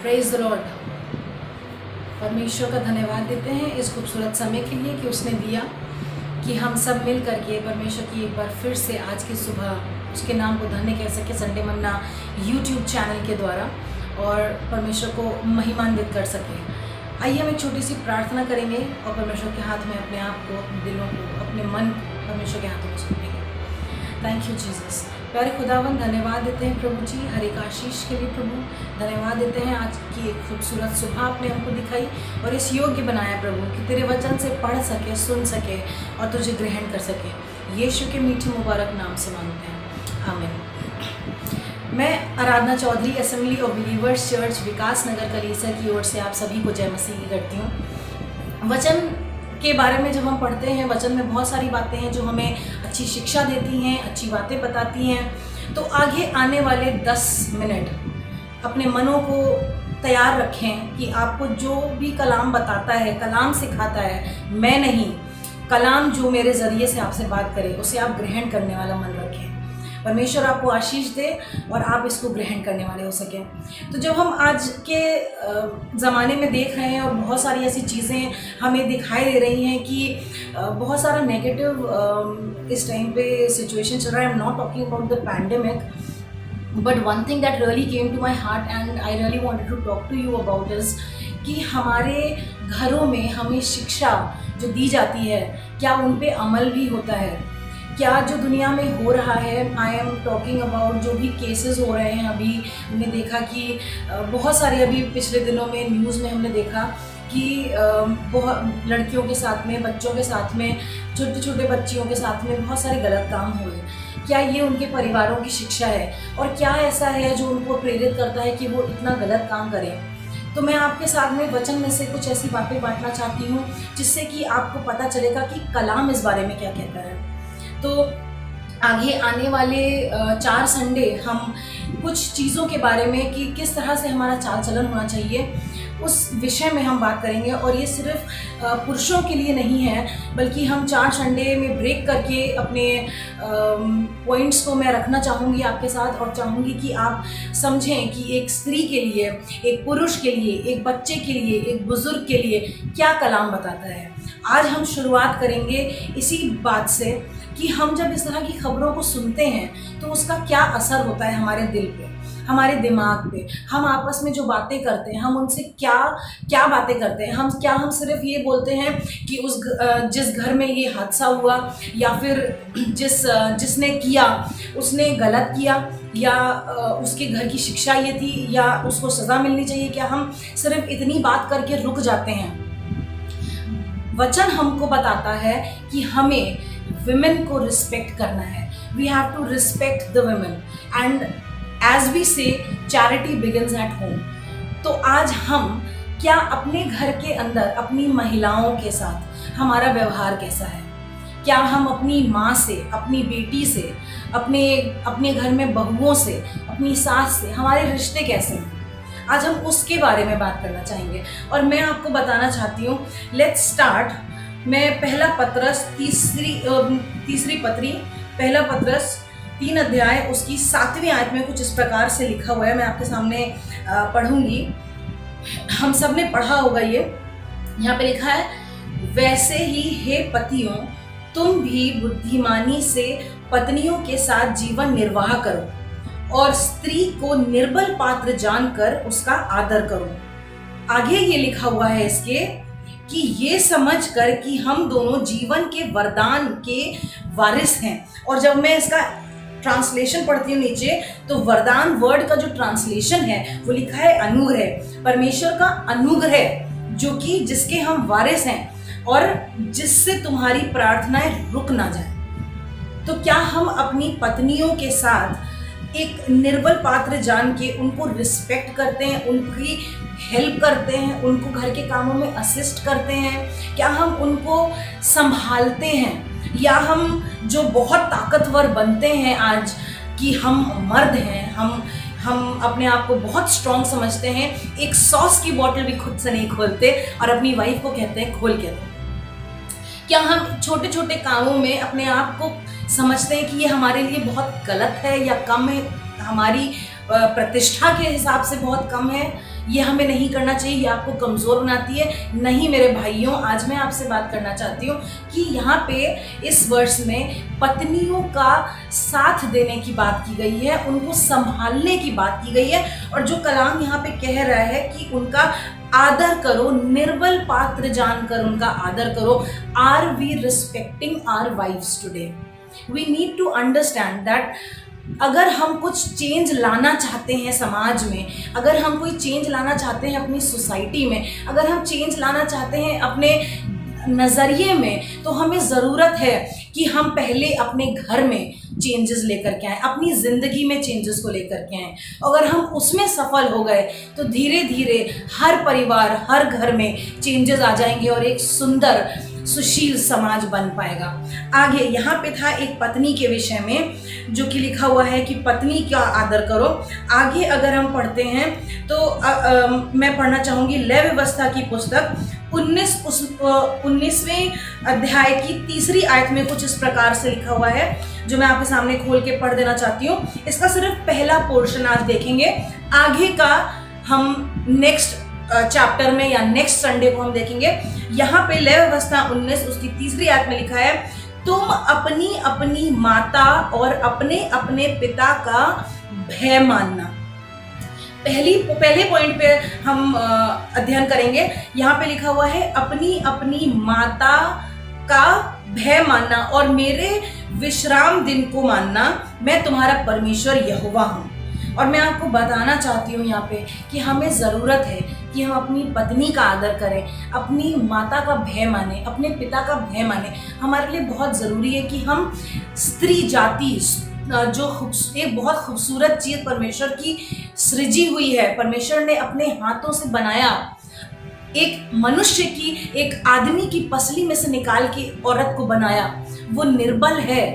Praise the Lord. परमेश्वर का धन्यवाद देते हैं इस खूबसूरत समय के लिए कि उसने दिया कि हम सब मिल करके परमेश्वर की एक बार फिर से आज की सुबह उसके नाम को धन्य कह सके संडे मन्ना यूट्यूब चैनल के द्वारा और परमेश्वर को महिमान्वित कर सके। आइए हम एक छोटी सी प्रार्थना करेंगे और परमेश्वर के हाथ में अपने आप को, अपने दिलों को, अपने मन को परमेश्वर के हाथों में सौंपेंगे। Thank you Jesus. प्यारे खुदावन, धन्यवाद देते हैं प्रभु जी हर एक आशीष के लिए। प्रभु धन्यवाद देते हैं आज की एक खूबसूरत सुबह आपने हमको दिखाई और इस योग्य बनाया प्रभु कि तेरे वचन से पढ़ सके, सुन सके और तुझे ग्रहण कर सके। यीशु के मीठे मुबारक नाम से मांगते हैं, आमीन। मैं Aradhana Chaudhary, assembly of believers church Vikas Nagar कलीसिया की ओर से आप सभी को जय मसीह करती हूँ। वचन के बारे में जब हम पढ़ते हैं, वचन में बहुत सारी बातें हैं जो हमें अच्छी शिक्षा देती हैं, अच्छी बातें बताती हैं। तो आगे आने वाले 10 मिनट अपने मनों को तैयार रखें कि आपको जो भी कलाम बताता है, कलाम सिखाता है, मैं नहीं, कलाम जो मेरे ज़रिए से आपसे बात करे उसे आप ग्रहण करने वाला मन रखें। परमेश्वर आपको आशीष दे और आप इसको ग्रहण करने वाले हो सकें। तो जब हम आज के ज़माने में देख रहे हैं और बहुत सारी ऐसी चीज़ें हमें दिखाई दे रही हैं कि बहुत सारा नेगेटिव इस टाइम पे सिचुएशन चल रहा है। I am not talking about the pandemic, but one thing that really came to my heart and I really wanted to talk to you about is कि हमारे घरों में हमें शिक्षा जो दी जाती है, क्या उन पे अमल भी होता है? क्या जो दुनिया में हो रहा है, आई एम टॉकिंग अबाउट जो भी केसेस हो रहे हैं। अभी हमने देखा कि बहुत सारे, अभी पिछले दिनों में न्यूज़ में हमने देखा कि बहुत लड़कियों के साथ में, बच्चों के साथ में, छोटे छोटे बच्चियों के साथ में बहुत सारे गलत काम हुए। क्या ये उनके परिवारों की शिक्षा है? और क्या ऐसा है जो उनको प्रेरित करता है कि वो इतना गलत काम करें? तो मैं आपके साथ में वचन में से कुछ ऐसी बातें बांटना चाहती हूँ जिससे कि आपको पता चलेगा कि कलाम इस बारे में क्या कहता है। तो आगे आने वाले 4 संडे हम कुछ चीज़ों के बारे में कि किस तरह से हमारा चाल चलन होना चाहिए उस विषय में हम बात करेंगे। और ये सिर्फ पुरुषों के लिए नहीं है, बल्कि हम 4 संडे में ब्रेक करके अपने पॉइंट्स को मैं रखना चाहूँगी आपके साथ और चाहूँगी कि आप समझें कि एक स्त्री के लिए, एक पुरुष के लिए, एक बच्चे के लिए, एक बुज़ुर्ग के लिए क्या कलाम बताता है। आज हम शुरुआत करेंगे इसी बात से कि हम जब इस तरह की खबरों को सुनते हैं तो उसका क्या असर होता है हमारे दिल पे, हमारे दिमाग पे। हम आपस में जो बातें करते हैं, हम उनसे क्या बातें करते हैं। हम सिर्फ ये बोलते हैं कि जिस घर में ये हादसा हुआ या फिर जिसने किया उसने गलत किया या उसके घर की शिक्षा ये थी या उसको सज़ा मिलनी चाहिए। क्या हम सिर्फ इतनी बात करके रुक जाते हैं? वचन हमको बताता है कि हमें विमेन को रिस्पेक्ट करना है। We have to respect the women and as we say charity begins at home. तो आज हम क्या अपने घर के अंदर अपनी महिलाओं के साथ हमारा व्यवहार कैसा है? क्या हम अपनी माँ से, अपनी बेटी से, अपने घर में बहुओं से, अपनी सास से हमारे रिश्ते कैसे हैं? आज हम उसके बारे में बात करना चाहेंगे और मैं आपको बताना चाहती हूँ। Let's start. मैं पहला पत्रस तीसरी पत्री, पहला पत्रस 3 अध्याय उसकी 7वीं आयत में कुछ इस प्रकार से लिखा हुआ है। मैं आपके सामने पढ़ूंगी। हम सब ने पढ़ा होगा ये। यहाँ पे लिखा है, वैसे ही हे पतियों, तुम भी बुद्धिमानी से पत्नियों के साथ जीवन निर्वाह करो और स्त्री को निर्बल पात्र जानकर उसका आदर करो। आगे ये लिखा हुआ है इसके कि ये समझकर कि हम दोनों जीवन के वरदान के वारिस हैं। और जब मैं इसका ट्रांसलेशन पढ़ती हूँ नीचे, तो वरदान वर्ड का जो ट्रांसलेशन है वो लिखा है अनुग्रह, परमेश्वर का अनुग्रह जो कि जिसके हम वारिस हैं और जिससे तुम्हारी प्रार्थनाएं रुक ना जाए। तो क्या हम अपनी पत्नियों के साथ एक निर्बल पात्र जान के उनको रिस्पेक्ट करते हैं, उनकी हेल्प करते हैं, उनको घर के कामों में असिस्ट करते हैं? क्या हम उनको संभालते हैं? या हम जो बहुत ताकतवर बनते हैं आज कि हम मर्द हैं, हम अपने आप को बहुत स्ट्रॉन्ग समझते हैं, एक सॉस की बोतल भी खुद से नहीं खोलते और अपनी वाइफ को कहते हैं खोल के दो? क्या हम छोटे छोटे कामों में अपने आप को समझते हैं कि ये हमारे लिए बहुत गलत है या कम है, हमारी प्रतिष्ठा के हिसाब से बहुत कम है, ये हमें नहीं करना चाहिए, ये आपको कमज़ोर बनाती है। नहीं मेरे भाइयों, आज मैं आपसे बात करना चाहती हूँ कि यहाँ पे इस वर्ष में पत्नियों का साथ देने की बात की गई है, उनको संभालने की बात की गई है। और जो कलाम यहाँ पे कह रहा है कि उनका आदर करो, निर्बल पात्र जानकर उनका आदर करो। Are we respecting our wives today? We need to understand that अगर हम कुछ चेंज लाना चाहते हैं समाज में, अगर हम कोई चेंज लाना चाहते हैं अपनी सोसाइटी में, अगर हम चेंज लाना चाहते हैं अपने नज़रिए में, तो हमें ज़रूरत है कि हम पहले अपने घर में चेंजेस लेकर के आएँ, अपनी ज़िंदगी में चेंजेस को लेकर के आएँ। अगर हम उसमें सफल हो गए तो धीरे धीरे हर परिवार, हर घर में चेंजेस आ जाएंगे और एक सुंदर सुशील समाज बन पाएगा। आगे यहाँ पे था एक पत्नी के विषय में जो कि लिखा हुआ है कि पत्नी का आदर करो। आगे अगर हम पढ़ते हैं तो मैं पढ़ना चाहूँगी लय व्यवस्था की पुस्तक 19वें अध्याय की 3री आयत में कुछ इस प्रकार से लिखा हुआ है, जो मैं आपके सामने खोल के पढ़ देना चाहती हूँ। इसका सिर्फ पहला पोर्शन आज देखेंगे, आगे का हम नेक्स्ट चैप्टर में या नेक्स्ट संडे को हम देखेंगे। यहाँ पे लय व्यवस्था 19 उसकी 3री आयत में लिखा है, तुम अपनी अपनी माता और अपने अपने पिता का भय मानना। पहले पॉइंट पे हम अध्ययन करेंगे। यहाँ पे लिखा हुआ है अपनी अपनी माता का भय मानना और मेरे विश्राम दिन को मानना, मैं तुम्हारा परमेश्वर यहोवा हूँ। और मैं आपको बताना चाहती हूँ यहाँ पे कि हमें ज़रूरत है कि हम अपनी पत्नी का आदर करें, अपनी माता का भय माने, अपने पिता का भय माने। हमारे लिए बहुत ज़रूरी है कि हम स्त्री जाति जो एक बहुत खूबसूरत चीज़ परमेश्वर की सृजी हुई है, परमेश्वर ने अपने हाथों से बनाया, एक मनुष्य की, एक आदमी की पसली में से निकाल के औरत को बनाया। वो निर्बल है,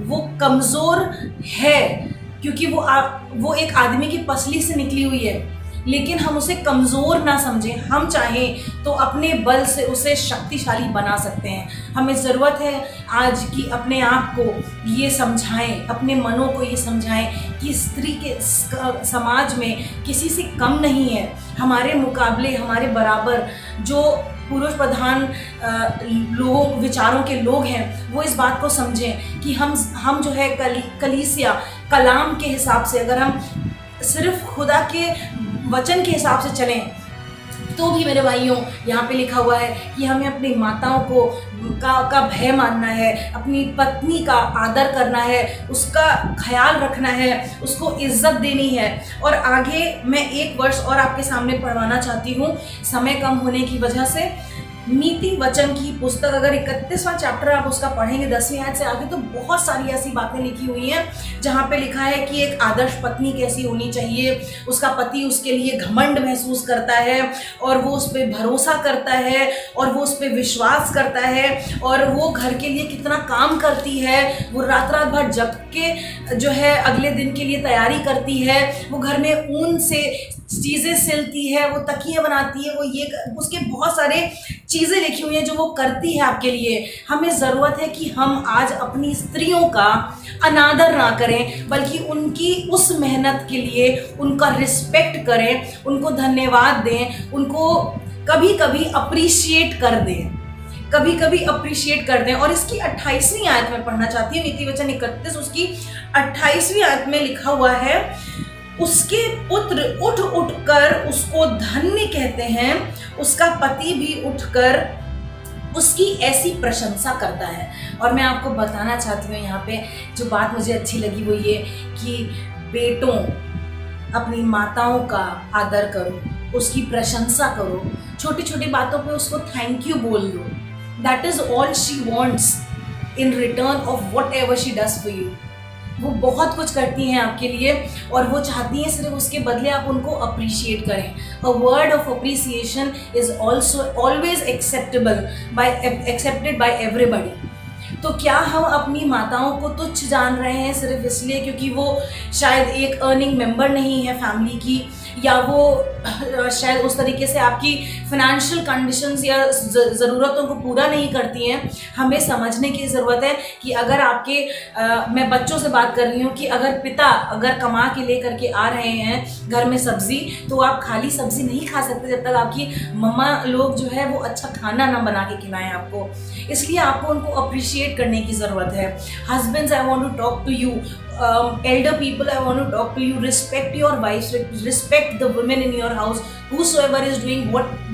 वो कमज़ोर है, क्योंकि वो एक आदमी की पसली से निकली हुई है। लेकिन हम उसे कमज़ोर ना समझें, हम चाहें तो अपने बल से उसे शक्तिशाली बना सकते हैं। हमें ज़रूरत है आज कि अपने आप को ये समझाएं, अपने मनों को ये समझाएं कि स्त्री के समाज में किसी से कम नहीं है। हमारे मुकाबले, हमारे बराबर जो पुरुष प्रधान विचारों के लोग हैं, वो इस बात को समझें कि हम जो है कलीसिया कलाम के हिसाब से, अगर हम सिर्फ खुदा के वचन के हिसाब से चलें तो भी मेरे भाइयों यहाँ पे लिखा हुआ है कि हमें अपनी माताओं का भय मानना है, अपनी पत्नी का आदर करना है, उसका ख्याल रखना है, उसको इज्जत देनी है। और आगे मैं एक वर्ष और आपके सामने पढ़वाना चाहती हूँ, समय कम होने की वजह से। नीति वचन की पुस्तक, अगर 31वां चैप्टर आप उसका पढ़ेंगे 10वीं आयत से आगे, तो बहुत सारी ऐसी बातें लिखी हुई हैं जहाँ पे लिखा है कि एक आदर्श पत्नी कैसी होनी चाहिए, उसका पति उसके लिए घमंड महसूस करता है और वो उस पर भरोसा करता है और वो उस पर विश्वास करता है और वो घर के लिए कितना काम करती है, वो रात रात भर जग के जो है अगले दिन के लिए तैयारी करती है, वो घर में ऊन से चीज़ें सिलती है, वो तकिए बनाती है, वो ये उसके बहुत सारे चीज़ें लिखी हुई हैं जो वो करती है आपके लिए। हमें ज़रूरत है कि हम आज अपनी स्त्रियों का अनादर ना करें, बल्कि उनकी उस मेहनत के लिए उनका रिस्पेक्ट करें, उनको धन्यवाद दें, उनको कभी कभी अप्रिशिएट कर दें, कभी कभी अप्रिशिएट कर दें। और इसकी 28वीं आयत में पढ़ना चाहती हूँ, नीति वचन 31 उसकी 28वीं आयत में लिखा हुआ है, उसके पुत्र उठ उठ कर उसको धन्य कहते हैं, उसका पति भी उठकर उसकी ऐसी प्रशंसा करता है। और मैं आपको बताना चाहती हूँ यहाँ पे जो बात मुझे अच्छी लगी वो ये कि बेटों अपनी माताओं का आदर करो, उसकी प्रशंसा करो, छोटी छोटी बातों पे उसको थैंक यू बोल दो। That is all she wants in return of what ever she does for you. वो बहुत कुछ करती हैं आपके लिए और वो चाहती हैं सिर्फ उसके बदले आप उनको अप्रिशिएट करें। A word of appreciation is also always accepted by everybody. तो क्या हम अपनी माताओं को तुच्छ जान रहे हैं सिर्फ इसलिए क्योंकि वो शायद एक अर्निंग मेंबर नहीं है फैमिली की, या वो शायद उस तरीके से आपकी फाइनेंशियल कंडीशंस या ज़रूरतों को पूरा नहीं करती हैं। हमें समझने की ज़रूरत है कि अगर आपके मैं बच्चों से बात कर रही हूँ कि अगर पिता अगर कमा के ले करके आ रहे हैं घर में सब्जी, तो आप खाली सब्जी नहीं खा सकते जब तक आपकी मम्मा लोग जो है वो अच्छा खाना ना बना के खिलाएं आपको। इसलिए आपको उनको अप्रिशिएट करने की ज़रूरत है। Husbands, I want to talk to you, elder people, I want to talk to you. Respect your wives, respect the women in your house, whosoever is doing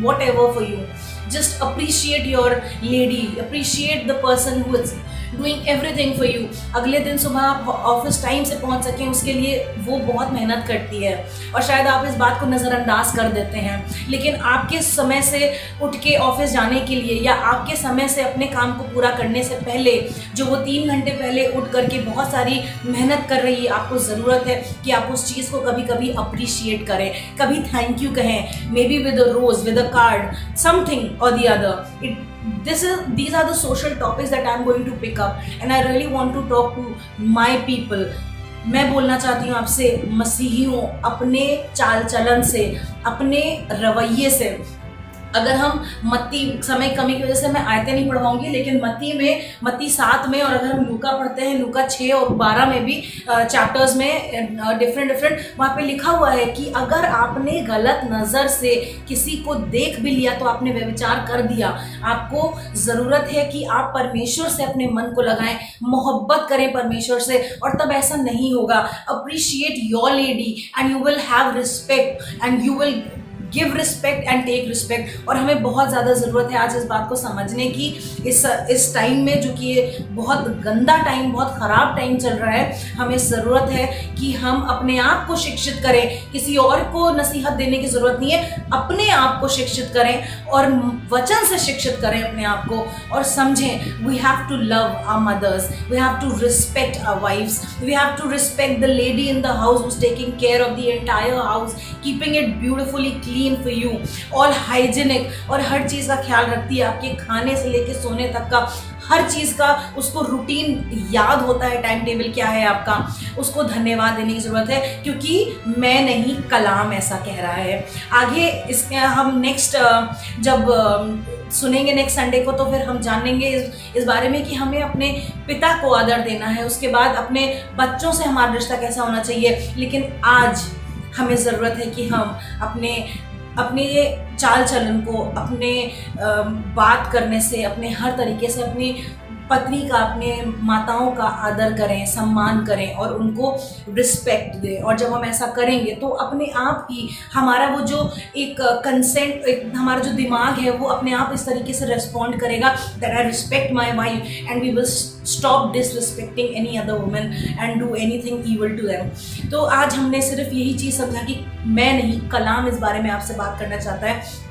whatever for you. Just appreciate your lady, appreciate the person who is doing everything for you. अगले दिन सुबह आप office time से पहुंच सकें, उसके लिए वो बहुत मेहनत करती है और शायद आप इस बात को नज़रअंदाज कर देते हैं। लेकिन आपके समय से उठ के ऑफिस जाने के लिए या आपके समय से अपने काम को पूरा करने से पहले जो वो 3 घंटे पहले उठ करके बहुत सारी मेहनत कर रही है, आपको ज़रूरत है कि आप उस चीज़ को कभी कभी अप्रिशिएट करें, कभी थैंक यू कहें, maybe with a rose, with a card, something और the other. These are the social topics that I'm going to pick up and I really want to talk to my people. मैं बोलना चाहती हूँ आपसे मसीहियों, अपने चाल चलन से, अपने रवैये से। अगर हम मत्ती, समय कमी की वजह से मैं आयतें नहीं पढ़वाऊंगी, लेकिन मत्ती 7 में और अगर हम लूका पढ़ते हैं, लूका 6 और 12 में भी चैप्टर्स में डिफरेंट वहाँ पे लिखा हुआ है कि अगर आपने गलत नज़र से किसी को देख भी लिया तो आपने व्यभिचार कर दिया। आपको ज़रूरत है कि आप परमेश्वर से अपने मन को लगाएं, मोहब्बत करें परमेश्वर से, और तब ऐसा नहीं होगा। Appreciate your lady and you will have respect and you will give respect and take respect. और हमें बहुत ज़्यादा ज़रूरत है आज इस बात को समझने की, इस टाइम में जो कि ये बहुत गंदा टाइम, बहुत ख़राब टाइम चल रहा है, हमें ज़रूरत है कि हम अपने आप को शिक्षित करें। किसी और को नसीहत देने की ज़रूरत नहीं है, अपने आप को शिक्षित करें और वचन से शिक्षित करें अपने आप को, और समझें we have to love our mothers, we have to respect our wifes, we have to respect the lady in the house who is taking care of the entire house, keeping it beautifully clean for you, all hygienic, और हर चीज़ का ख्याल रखती है, आपके खाने से लेके सोने तक का हर चीज़ का उसको रूटीन याद होता है, टाइम टेबल क्या है आपका, उसको धन्यवाद देने की ज़रूरत है, क्योंकि मैं नहीं कलाम ऐसा कह रहा है। आगे इसमें हम नेक्स्ट जब सुनेंगे नेक्स्ट संडे को, तो फिर हम जानेंगे इस बारे में कि हमें अपने पिता को आदर देना है, उसके बाद अपने बच्चों से हमारा रिश्ता कैसा होना चाहिए। लेकिन आज हमें ज़रूरत है कि हम अपने चाल चलन को, अपने बात करने से, अपने हर तरीके से अपनी पत्नी का, अपने माताओं का आदर करें, सम्मान करें और उनको रिस्पेक्ट दें। और जब हम ऐसा करेंगे तो अपने आप ही हमारा वो जो एक कंसेंट, हमारा जो दिमाग है वो अपने आप इस तरीके से रिस्पॉन्ड करेगा that I respect my wife and we will stop disrespecting any other women and do anything evil to them. तो आज हमने सिर्फ यही चीज़ समझा कि मैं नहीं, कलाम इस बारे में आपसे बात करना चाहता है,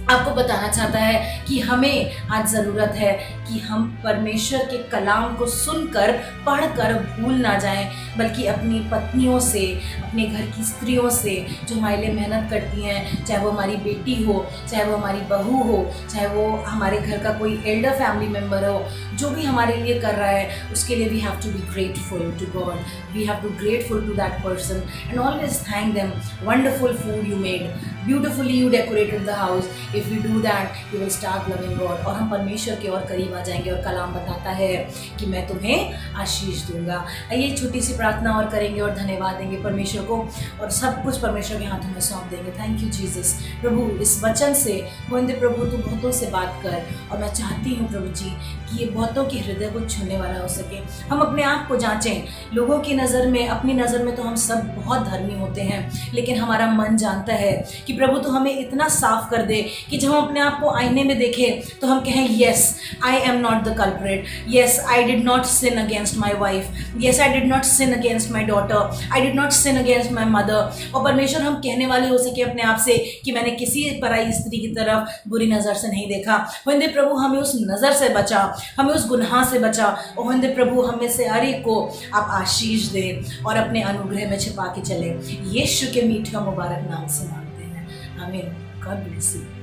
आपको बताना चाहता है कि हमें आज ज़रूरत है कि हम परमेश्वर के कलाम को सुनकर, पढ़कर भूल ना जाएं, बल्कि अपनी पत्नियों से, अपने घर की स्त्रियों से जो हमारे लिए मेहनत करती हैं, चाहे वो हमारी बेटी हो, चाहे वो हमारी बहू हो, चाहे वो हमारे घर का कोई एल्डर फैमिली मेम्बर हो, जो भी हमारे लिए कर रहा है उसके लिए we have to be grateful to God, we have to grateful to that person and always thank them. Wonderful food you made, beautifully you decorated the house, if you do that you will start loving God. और हम परमेश्वर के और करीब आ जाएंगे। और कलाम बताता है कि मैं तुम्हें आशीष दूंगा। आइए छोटी सी प्रार्थना और करेंगे और धन्यवाद देंगे परमेश्वर को, और सब कुछ परमेश्वर के हाथों में सौंप देंगे। Thank you Jesus. प्रभु इस वचन से गोविंद प्रभु तू बहुतों से बात कर, और मैं चाहती हूँ प्रभु जी कि ये बहुतों के हृदय को छूने वाला हो सके। हम अपने आप को जांचें, लोगों की नज़र में, अपनी नज़र में तो हम सब बहुत धर्मी होते हैं, लेकिन हमारा मन जानता है कि प्रभु तो हमें इतना साफ कर दे कि जब हम अपने आप को आईने में देखें तो हम कहें yes I am not the culprit, yes I did not sin against my wife, yes I did not sin against my daughter, I did not sin against my mother. और परमेश्वर हम कहने वाले हो सके अपने आप से कि मैंने किसी पराई स्त्री की तरफ बुरी नज़र से नहीं देखा। वंदे प्रभु हमें उस नज़र से बचा, हमें उस गुनाह से बचा। और वंदे प्रभु हमें से हर एक को आप आशीष दें और अपने अनुग्रह में छिपा के चले। यीशु के मीठे मुबारक नाम से मांगते हैं, आमीन। God bless you.